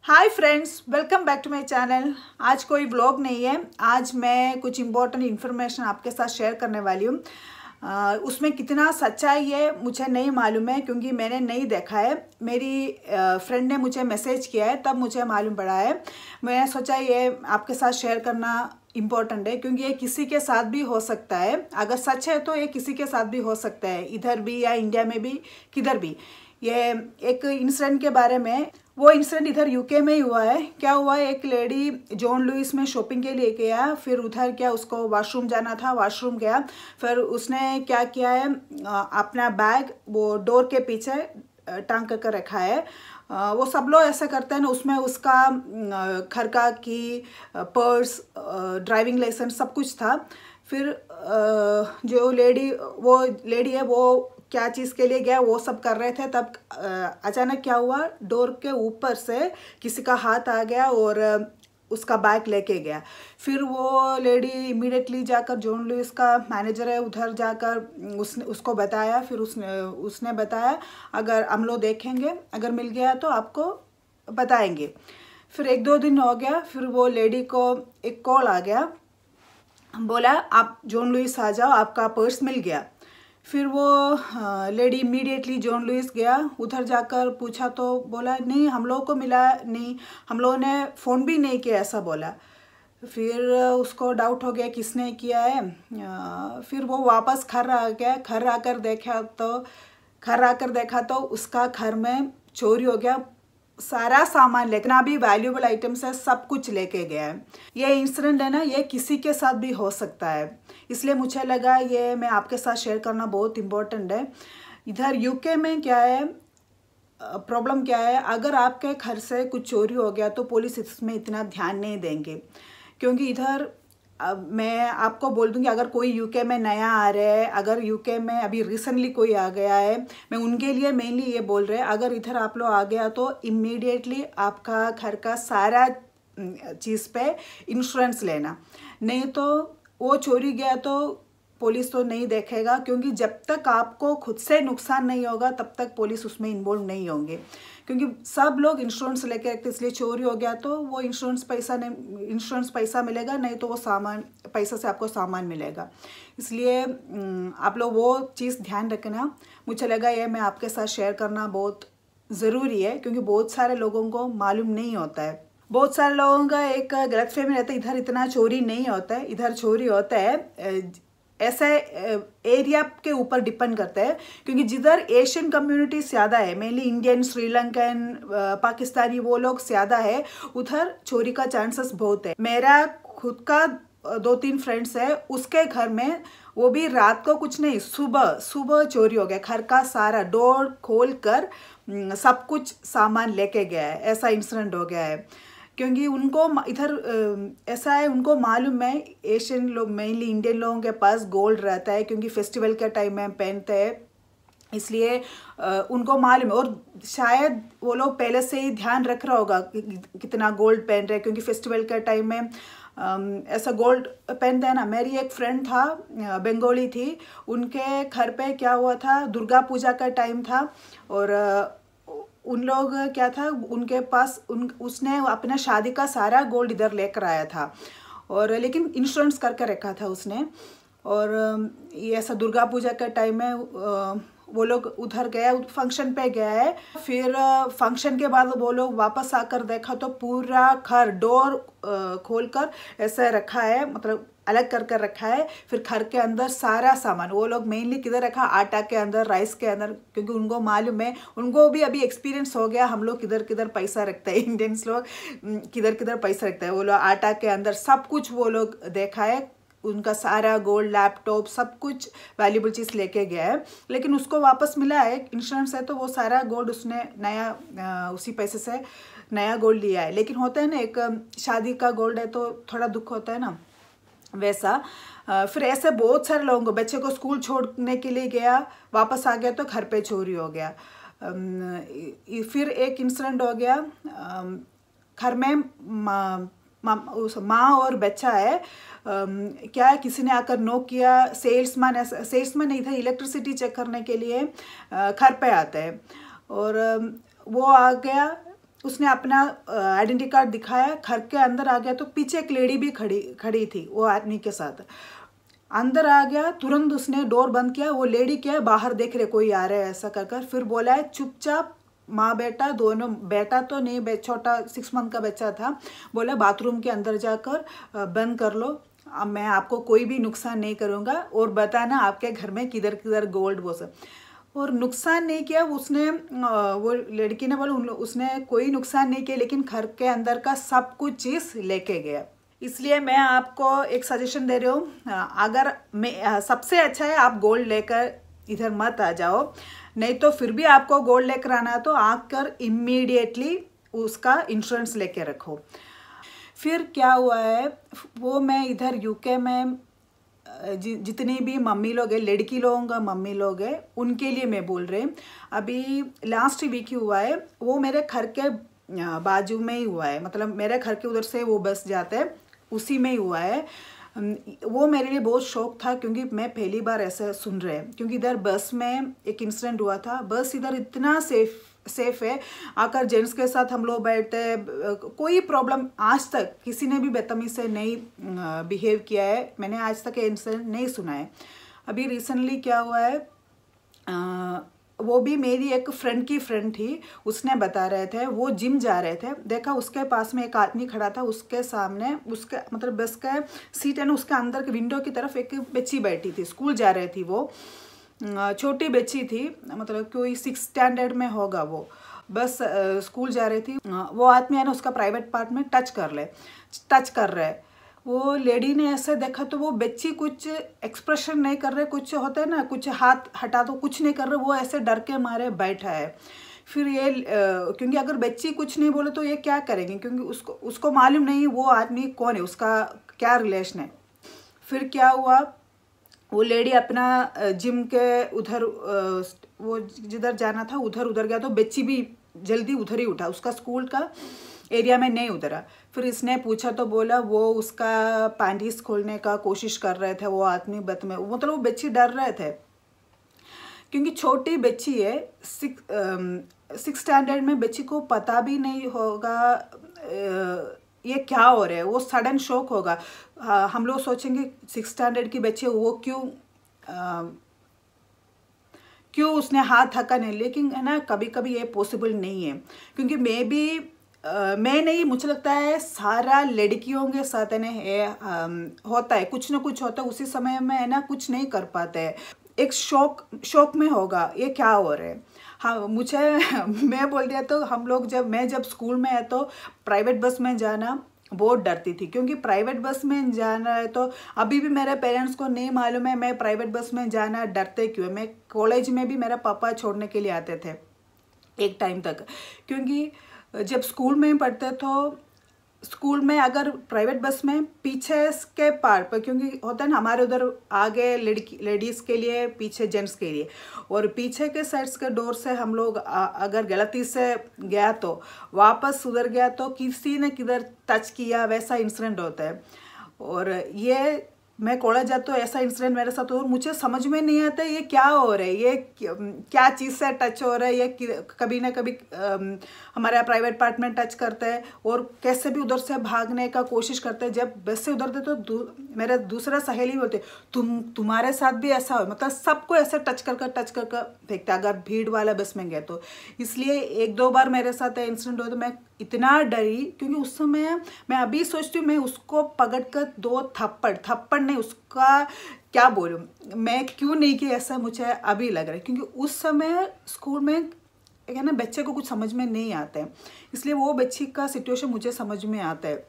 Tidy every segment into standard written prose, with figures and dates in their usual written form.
Hi friends, welcome back to my channel. आज कोई vlog नहीं है। आज मैं कुछ इम्पोर्टेंट इन्फॉर्मेशन आपके साथ शेयर करने वाली हूँ। उसमें कितना सच्चाई है मुझे नहीं मालूम है, क्योंकि मैंने नहीं देखा है। मेरी फ्रेंड ने मुझे मैसेज किया है, तब मुझे मालूम पड़ा है। मैं सोचा ये आपके साथ शेयर करना इम्पोर्टेंट है, क्योंकि ये किसी के साथ भी हो सकता है। अगर सच है तो ये किसी के साथ भी हो सकता है, इधर भी या इंडिया में भी, किधर भी। ये एक इंसिडेंट के बारे में, वो इंसिडेंट इधर यूके में ही हुआ है। क्या हुआ है, एक लेडी जॉन लुइस में शॉपिंग के लिए गया, फिर उधर क्या उसको वॉशरूम जाना था, वॉशरूम गया। फिर उसने क्या किया है, अपना बैग वो डोर के पीछे टांग कर रखा है। वो सब लोग ऐसा करते हैं ना। उसमें उसका घर का की, पर्स, ड्राइविंग लाइसेंस सब कुछ था। फिर जो वो लेडी है, वो क्या चीज़ के लिए गया वो सब कर रहे थे। तब अचानक क्या हुआ, डोर के ऊपर से किसी का हाथ आ गया और उसका बैग लेके गया। फिर वो लेडी इमीडिएटली जाकर, जॉन लुइस का मैनेजर है, उधर जाकर उसको बताया। फिर उसने बताया अगर हम लोग देखेंगे, अगर मिल गया तो आपको बताएंगे। फिर 1-2 दिन हो गया। फिर वो लेडी को एक कॉल आ गया, बोला आप जॉन लुइस आ जाओ, आपका पर्स मिल गया। फिर वो लेडी इमीडिएटली जॉन लुइस गया। उधर जाकर पूछा तो बोला नहीं, हम लोगों को मिला नहीं, हम लोगों ने फ़ोन भी नहीं किया, ऐसा बोला। फिर उसको डाउट हो गया किसने किया है। फिर वो वापस घर आ गया। घर आकर देखा तो उसका घर में चोरी हो गया। सारा सामान लेकर, भी वैल्यूएबल आइटम्स है, सब कुछ लेके गया है। ये इंसिडेंट है ना, ये किसी के साथ भी हो सकता है, इसलिए मुझे लगा ये मैं आपके साथ शेयर करना बहुत इम्पोर्टेंट है। इधर यूके में क्या है, प्रॉब्लम क्या है, अगर आपके घर से कुछ चोरी हो गया तो पुलिस इसमें इतना ध्यान नहीं देंगे। क्योंकि इधर मैं आपको बोल दूंगी, अगर कोई यूके में नया आ रहा है, अगर यूके में अभी रिसेंटली कोई आ गया है, मैं उनके लिए मेनली ये बोल रहे हैं, अगर इधर आप लोग आ गया तो इमीडिएटली आपका घर का सारा चीज़ पे इंश्योरेंस लेना। नहीं तो वो चोरी गया तो पुलिस तो नहीं देखेगा, क्योंकि जब तक आपको खुद से नुकसान नहीं होगा तब तक पुलिस उसमें इन्वॉल्व नहीं होंगे। क्योंकि सब लोग इंश्योरेंस लेके रखते, इसलिए चोरी हो गया तो वो इंश्योरेंस पैसा मिलेगा, नहीं तो वो पैसा से आपको सामान मिलेगा। इसलिए आप लोग वो चीज़ ध्यान रखना। मुझे लगा ये मैं आपके साथ शेयर करना बहुत ज़रूरी है, क्योंकि बहुत सारे लोगों को मालूम नहीं होता है। बहुत सारे लोगों का एक गलतफहमी रहता है, इधर इतना चोरी नहीं होता है। इधर चोरी होता है, ऐसे एरिया के ऊपर डिपेंड करता है। क्योंकि जिधर एशियन कम्युनिटी ज़्यादा है, मेनली इंडियन, श्रीलंकन, पाकिस्तानी, वो लोग ज़्यादा है, उधर चोरी का चांसेस बहुत है। मेरा खुद का 2-3 फ्रेंड्स है, उसके घर में वो भी रात को कुछ नहीं, सुबह चोरी हो गया। घर का सारा डोर खोल कर सब कुछ सामान लेके गया है। ऐसा इंसिडेंट हो गया है। क्योंकि उनको इधर ऐसा है, उनको मालूम है एशियन लोग, मेनली इंडियन लोगों के पास गोल्ड रहता है, क्योंकि फेस्टिवल के टाइम में पहनते हैं, इसलिए उनको मालूम है। और शायद वो लोग पहले से ही ध्यान रख रहा होगा कितना गोल्ड पहन रहे हैं, क्योंकि फेस्टिवल के टाइम में ऐसा गोल्ड पहनते हैं ना। मेरी एक फ्रेंड था, बंगाली थी, उनके घर पे क्या हुआ था, दुर्गा पूजा का टाइम था, और उन लोग क्या था, उनके पास उसने अपना शादी का सारा गोल्ड इधर लेकर आया था, और लेकिन इंश्योरेंस करके रखा था उसने। और ये ऐसा दुर्गा पूजा के टाइम में वो लोग उधर गया, फंक्शन पे गया है। फिर फंक्शन के बाद वो लोग वापस आकर देखा तो पूरा घर डोर खोलकर ऐसे रखा है, मतलब अलग कर कर रखा है। फिर घर के अंदर सारा सामान वो लोग मेनली किधर रखा, आटा के अंदर, राइस के अंदर, क्योंकि उनको मालूम है, उनको भी अभी एक्सपीरियंस हो गया हम लोग किधर किधर पैसा रखते हैं, इंडियंस लोग किधर किधर पैसा रखते हैं। वो लोग आटा के अंदर सब कुछ वो लोग देखा है, उनका सारा गोल्ड, लैपटॉप, सब कुछ वैल्यूबल चीज़ लेके गया है। लेकिन उसको वापस मिला है, इंश्योरेंस है, तो वो सारा गोल्ड उसने नया उसी पैसे से नया गोल्ड लिया है। लेकिन होता है ना, एक शादी का गोल्ड है तो थोड़ा दुख होता है ना, वैसा। फिर ऐसे बहुत सारे लोगों को, बच्चे को स्कूल छोड़ने के लिए गया, वापस आ गया तो घर पे चोरी हो गया। फिर एक इंसिडेंट हो गया, घर में माँ और बच्चा है, क्या किसी ने आकर नॉक किया, सेल्समैन नहीं था, इलेक्ट्रिसिटी चेक करने के लिए घर पे आते हैं, और वो आ गया। उसने अपना आइडेंटिटी कार्ड दिखाया, घर के अंदर आ गया तो पीछे एक लेडी भी खड़ी थी वो आदमी के साथ। अंदर आ गया, तुरंत उसने डोर बंद किया। वो लेडी क्या है, बाहर देख रहे कोई आ रहा है ऐसा कर। फिर बोला है चुपचाप, माँ बेटा दोनों, बेटा तो नहीं, छोटा 6 मंथ का बच्चा था, बोला बाथरूम के अंदर जाकर बंद कर लो, अब मैं आपको कोई भी नुकसान नहीं करूँगा, और बताना आपके घर में किधर किधर गोल्ड वो सब। और नुकसान नहीं किया उसने, वो लड़की ने बोला उसने कोई नुकसान नहीं किया, लेकिन घर के अंदर का सब कुछ चीज़ लेके गया। इसलिए मैं आपको एक सजेशन दे रही हूँ, अगर मैं सबसे अच्छा है आप गोल्ड लेकर इधर मत आ जाओ, नहीं तो फिर भी आपको गोल्ड लेकर आना है तो आकर इमीडिएटली उसका इंश्योरेंस लेके रखो। फिर क्या हुआ है, वो मैं इधर यूके में जितनी भी मम्मी लोग हैं, लड़की लोगों का मम्मी लोग हैं, उनके लिए मैं बोल रही हूँ। अभी लास्ट वीक ही हुआ है, वो मेरे घर के बाजू में ही हुआ है, मतलब मेरे घर के उधर से वो बस जाते हैं उसी में ही हुआ है। वो मेरे लिए बहुत शौक था क्योंकि मैं पहली बार ऐसा सुन रहे हैं, क्योंकि इधर बस में एक इंसिडेंट हुआ था। बस इधर इतना सेफ है, आकर जेंट्स के साथ हम लोग बैठते हैं, कोई प्रॉब्लम आज तक किसी ने भी बदतमीजी से नहीं बिहेव किया है, मैंने आज तक ये इंसिडेंट नहीं सुना है। अभी रिसेंटली क्या हुआ है, वो भी मेरी एक फ्रेंड की फ्रेंड थी, उसने बता रहे थे, वो जिम जा रहे थे, देखा उसके पास में एक आदमी खड़ा था, उसके सामने उसके मतलब बस का सीट है ना, उसके अंदर के विंडो की तरफ एक बच्ची बैठी थी, स्कूल जा रही थी, वो छोटी बच्ची थी, मतलब कोई 6th स्टैंडर्ड में होगा वो, बस स्कूल जा रही थी। वो आदमी है ना उसका प्राइवेट पार्ट में टच कर रहे। वो लेडी ने ऐसे देखा तो वो बच्ची कुछ एक्सप्रेशन नहीं कर रहे, कुछ होता है ना, कुछ हाथ हटा तो कुछ नहीं कर रहे, वो ऐसे डर के मारे बैठा है। फिर ये क्योंकि अगर बच्ची कुछ नहीं बोले तो ये क्या करेंगे, क्योंकि उसको मालूम नहीं वो आदमी कौन है, उसका क्या रिलेशन है। फिर क्या हुआ, वो लेडी अपना जिम के उधर वो जिधर जाना था उधर गया, तो बच्ची भी जल्दी उधर ही उठा, उसका स्कूल का एरिया में नहीं उतरा। फिर इसने पूछा तो बोला वो उसका पैंटीज खोलने का कोशिश कर रहे थे वो आदमी, मतलब वो बच्ची डर रहे थे क्योंकि छोटी बच्ची है, 6th स्टैंडर्ड में, बच्ची को पता भी नहीं होगा ये क्या हो रहा है, वो सडन शॉक होगा। हम लोग सोचेंगे 6th स्टैंडर्ड की बच्ची वो क्यों उसने हाथ हका नहीं, लेकिन है ना कभी कभी ये पॉसिबल नहीं है, क्योंकि मैं नहीं, मुझे लगता है सारा लड़कियों के साथ है ना होता है, कुछ ना कुछ होता है, उसी समय में है ना कुछ नहीं कर पाते हैं, एक शौक में होगा ये क्या हो रहा है। हाँ मुझे मैं बोल दिया तो मैं जब स्कूल में है तो प्राइवेट बस में जाना बहुत डरती थी, क्योंकि प्राइवेट बस में जाना है तो अभी भी मेरे पेरेंट्स को नहीं मालूम है मैं प्राइवेट बस में जाना डरते क्यों है। मैं कॉलेज में भी मेरा पापा छोड़ने के लिए आते थे एक टाइम तक, क्योंकि जब स्कूल में पढ़ते तो स्कूल में अगर प्राइवेट बस में पीछे के पार्ट पर, क्योंकि होता है ना हमारे उधर आगे लेडीज़ के लिए, पीछे जेंट्स के लिए, और पीछे के साइड्स के डोर से हम लोग अगर गलती से गया तो वापस उधर गया तो किसी ने किधर टच किया, वैसा इंसिडेंट होता है। और ये मैं कॉलेज जाता तो ऐसा इंसिडेंट मेरे साथ हो, मुझे समझ में नहीं आता ये क्या हो रहा है, ये क्या चीज़ से टच हो रहा है, ये कभी ना कभी हमारे प्राइवेट पार्ट में टच करते हैं और कैसे भी उधर से भागने का कोशिश करते हैं। जब बस से उधरते तो मेरे दूसरा सहेली बोलते तुम्हारे साथ भी ऐसा हो, मतलब सबको ऐसे टच कर फेंकते अगर भीड़ वाला बस में गए तो। इसलिए 1-2 बार मेरे साथ इंसिडेंट हो तो मैं इतना डरी, क्योंकि उस समय मैं अभी सोचती हूँ मैं उसको पकड़ कर 2 थप्पड़ नहीं, उसका क्या बोलूँ, मैं क्यों नहीं किया ऐसा मुझे अभी लग रहा है, क्योंकि उस समय स्कूल में है ना बच्चे को कुछ समझ में नहीं आता है, इसलिए वो बच्ची का सिचुएशन मुझे समझ में आता है।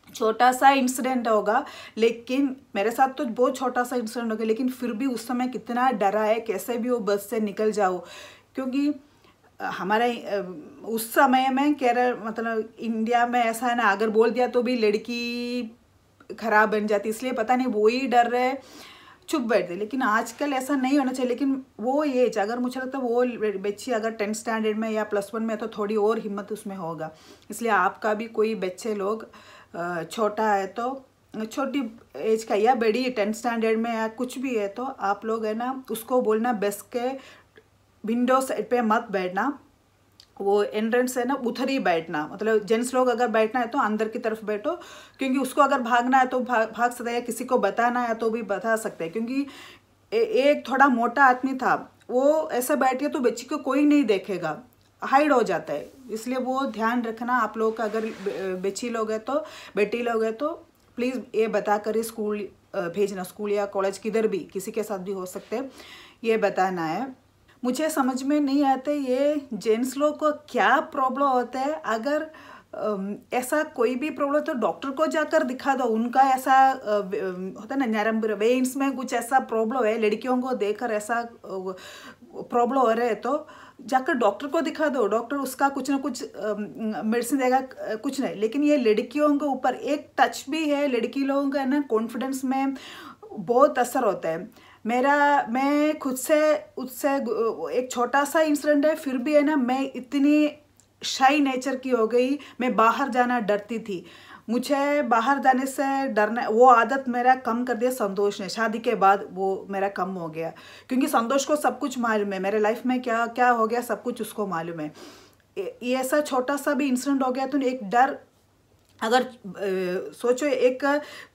छोटा सा इंसिडेंट होगा, लेकिन मेरे साथ तो बहुत छोटा सा इंसिडेंट हो गया, लेकिन फिर भी उस समय कितना डरा है, कैसे भी वो बस से निकल जाओ, क्योंकि हमारे उस समय में केरल मतलब इंडिया में ऐसा है ना, अगर बोल दिया तो भी लड़की खराब बन जाती, इसलिए पता नहीं वो ही डर रहे चुप बैठते। लेकिन आजकल ऐसा नहीं होना चाहिए, लेकिन वो एज अगर मुझे लगता है वो बच्ची अगर 10th स्टैंडर्ड में या +1 में तो थोड़ी और हिम्मत उसमें होगा। इसलिए आपका भी कोई बच्चे लोग छोटा है तो छोटी एज का या बड़ी 10th स्टैंडर्ड में या कुछ भी है तो आप लोग है ना उसको बोलना बस के विंडो साइड पे मत बैठना, वो एंट्रेंस है ना उधर ही बैठना, मतलब जेंट्स लोग अगर बैठना है तो अंदर की तरफ बैठो, क्योंकि उसको अगर भागना है तो भाग सकते हैं, किसी को बताना है तो भी बता सकते हैं। क्योंकि एक थोड़ा मोटा आदमी था, वो ऐसा बैठे तो बच्ची को कोई नहीं देखेगा, हाइड हो जाता है। इसलिए वो ध्यान रखना आप लोग का, अगर बच्ची लोग है तो बेटी लोग है तो प्लीज़ ये बता कर स्कूल भेजना, स्कूल या कॉलेज किधर भी, किसी के साथ भी हो सकते हैं, ये बताना है। मुझे समझ में नहीं आते ये जेंट्स लोग को क्या प्रॉब्लम होता है। अगर ऐसा कोई भी प्रॉब्लम तो डॉक्टर को जाकर दिखा दो। उनका ऐसा होता है ना, नरम वेन्स में कुछ ऐसा प्रॉब्लम है, लड़कियों को देखकर ऐसा प्रॉब्लम हो रहा है तो जाकर डॉक्टर को दिखा दो। डॉक्टर उसका कुछ ना कुछ मेडिसिन देगा, कुछ नहीं। लेकिन ये लड़कियों के ऊपर एक टच भी है, लड़की लोगों का ना कॉन्फिडेंस में बहुत असर होता है। मैं खुद से उससे एक छोटा सा इंसिडेंट है, फिर भी है ना मैं इतनी शाई नेचर की हो गई, मैं बाहर जाना डरती थी। मुझे बाहर जाने से डरना, वो आदत मेरा कम कर दिया संतोष ने। शादी के बाद वो मेरा कम हो गया, क्योंकि संतोष को सब कुछ मालूम है, मेरे लाइफ में क्या क्या हो गया सब कुछ उसको मालूम है। ये ऐसा छोटा सा भी इंसिडेंट हो गया तो एक डर, अगर सोचो एक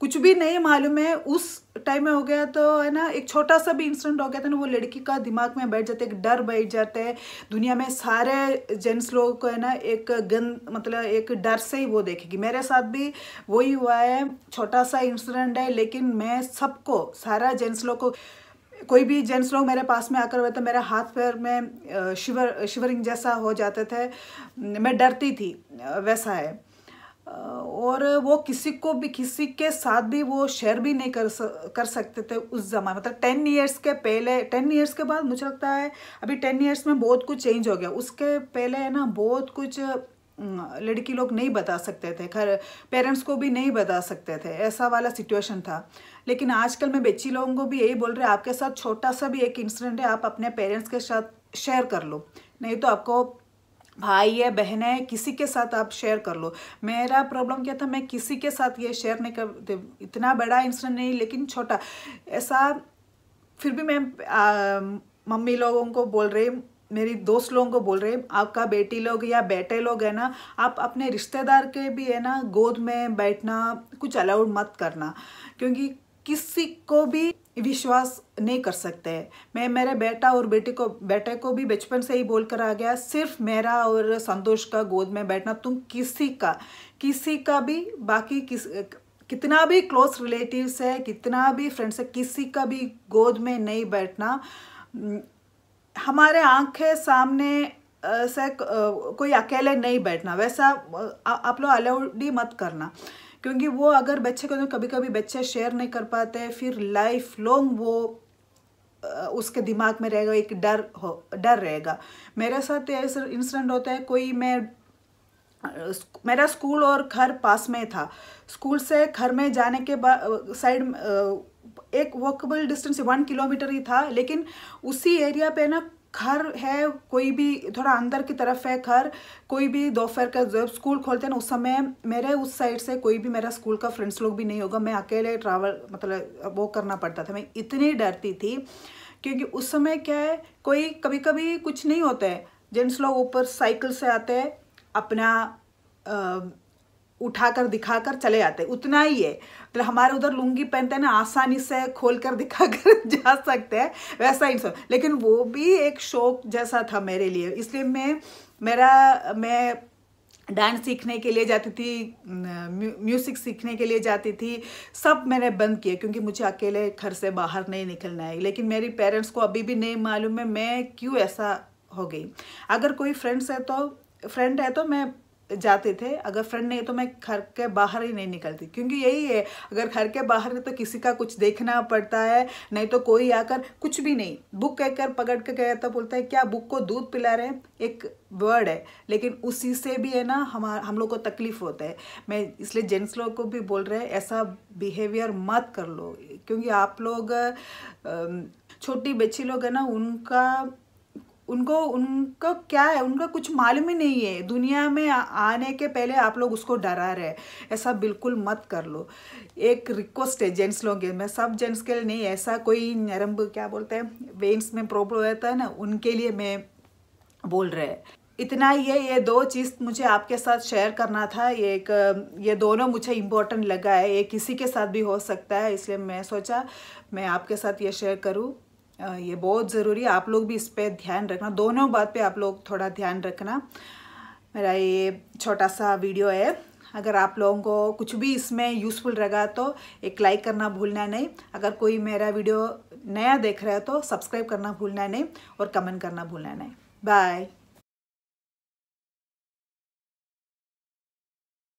कुछ भी नहीं मालूम है उस टाइम में हो गया तो है ना, एक छोटा सा भी इंसिडेंट हो गया था ना, वो लड़की का दिमाग में बैठ जाते, एक डर बैठ जाता है। दुनिया में सारे जेंट्स लोगों को है ना एक मतलब एक डर से ही वो देखेगी। मेरे साथ भी वही हुआ है, छोटा सा इंसिडेंट है, लेकिन मैं सबको, सारा जेंट्स लोग को, कोई भी जेंट्स लोग मेरे पास में आकर हुए तो मेरा हाथ पैर में शिवरिंग जैसा हो जाते थे, मैं डरती थी, वैसा है। और वो किसी को भी, किसी के साथ भी वो शेयर भी नहीं कर सकते थे उस जमाने, मतलब 10 ईयर्स के पहले। 10 ईयर्स के बाद मुझे लगता है अभी 10 ईयर्स में बहुत कुछ चेंज हो गया। उसके पहले है ना बहुत कुछ लड़की लोग नहीं बता सकते थे, घर पेरेंट्स को भी नहीं बता सकते थे, ऐसा वाला सिचुएशन था। लेकिन आजकल मैं बच्ची लोगों को भी यही बोल रहे हैं, आपके साथ छोटा सा भी एक इंसिडेंट है, आप अपने पेरेंट्स के साथ शेयर कर लो, नहीं तो आपको भाई है, बहन है, किसी के साथ आप शेयर कर लो। मेरा प्रॉब्लम क्या था, मैं किसी के साथ ये शेयर नहीं करते, इतना बड़ा इंसिडेंट नहीं लेकिन छोटा ऐसा। फिर भी मैं मम्मी लोगों को बोल रही, मेरी दोस्त लोगों को बोल रहे, आपका बेटी लोग या बेटे लोग है ना, आप अपने रिश्तेदार के भी है ना गोद में बैठना कुछ अलाउड मत करना, क्योंकि किसी को भी विश्वास नहीं कर सकते हैं। मैं मेरे बेटा और बेटे को भी बचपन से ही बोल कर आ गया, सिर्फ मेरा और संतोष का गोद में बैठना, तुम किसी का भी, बाकी कितना भी क्लोज रिलेटिव्स है, कितना भी फ्रेंड्स है, किसी का भी गोद में नहीं बैठना। हमारे आंखें सामने से कोई अकेले नहीं बैठना, वैसा आप लोग अलाउड ही मत करना, क्योंकि वो अगर बच्चे को, कभी कभी बच्चे शेयर नहीं कर पाते, फिर लाइफ लॉन्ग वो उसके दिमाग में रहेगा, एक डर रहेगा। मेरे साथ ऐसा इंसिडेंट होता है, मेरा स्कूल और घर पास में था, स्कूल से घर में जाने के बाद साइड एक वॉकेबल डिस्टेंस 1 किलोमीटर ही था, लेकिन उसी एरिया पे ना घर है, कोई भी थोड़ा अंदर की तरफ है घर, कोई भी दोपहर का जब स्कूल खोलते हैं ना उस समय मेरे उस साइड से कोई भी मेरा स्कूल का फ्रेंड्स लोग भी नहीं होगा, मैं अकेले ट्रैवल मतलब वो करना पड़ता था। मैं इतनी डरती थी, क्योंकि उस समय क्या है, कोई कभी कभी कुछ नहीं होता है, जेंट्स लोग ऊपर साइकिल से आते हैं, अपना उठाकर दिखाकर चले आते, उतना ही है। मतलब हमारे उधर लुंगी पहनते हैं ना, आसानी से खोलकर दिखाकर जा सकते हैं, वैसा ही सब। लेकिन वो भी एक शौक जैसा था मेरे लिए, इसलिए मैं डांस सीखने के लिए जाती थी, म्यूज़िक सीखने के लिए जाती थी, सब मैंने बंद किए, क्योंकि मुझे अकेले घर से बाहर नहीं निकलना है। लेकिन मेरी पेरेंट्स को अभी भी नहीं मालूम है मैं क्यों ऐसा हो गई। अगर कोई फ्रेंड है तो मैं जाते थे, अगर फ्रेंड नहीं तो मैं घर के बाहर ही नहीं निकलती, क्योंकि यही है, अगर घर के बाहर तो किसी का कुछ देखना पड़ता है, नहीं तो कोई आकर कुछ भी नहीं, बुक कहकर पकड़ के गया तो बोलता है क्या बुक को दूध पिला रहे हैं, एक वर्ड है, लेकिन उसी से भी है ना हम लोग को तकलीफ होता है। मैं इसलिए जेंट्स लोग को भी बोल रहे हैं ऐसा बिहेवियर मत कर लो, क्योंकि आप लोग छोटी बच्ची लोग है ना, उनको क्या है, उनका कुछ मालूम ही नहीं है, दुनिया में आने के पहले आप लोग उसको डरा रहे हैं, ऐसा बिल्कुल मत कर लो। एक रिक्वेस्ट है जेंट्स लोग, मैं सब जेंट्स के लिए नहीं, ऐसा कोई नरम क्या बोलते हैं वेन्स में प्रॉब्लम रहता है ना, उनके लिए मैं बोल रहे हैं। इतना ही है, ये 2 चीज़ मुझे आपके साथ शेयर करना था। ये दोनों मुझे इम्पोर्टेंट लगा है, ये किसी के साथ भी हो सकता है, इसलिए मैं सोचा मैं आपके साथ ये शेयर करूँ। ये बहुत ज़रूरी है, आप लोग भी इस पे ध्यान रखना, दोनों बात पे आप लोग थोड़ा ध्यान रखना। मेरा ये छोटा सा वीडियो है, अगर आप लोगों को कुछ भी इसमें यूज़फुल लगा तो एक लाइक करना भूलना नहीं। अगर कोई मेरा वीडियो नया देख रहा है तो सब्सक्राइब करना भूलना नहीं और कमेंट करना भूलना नहीं। बाय।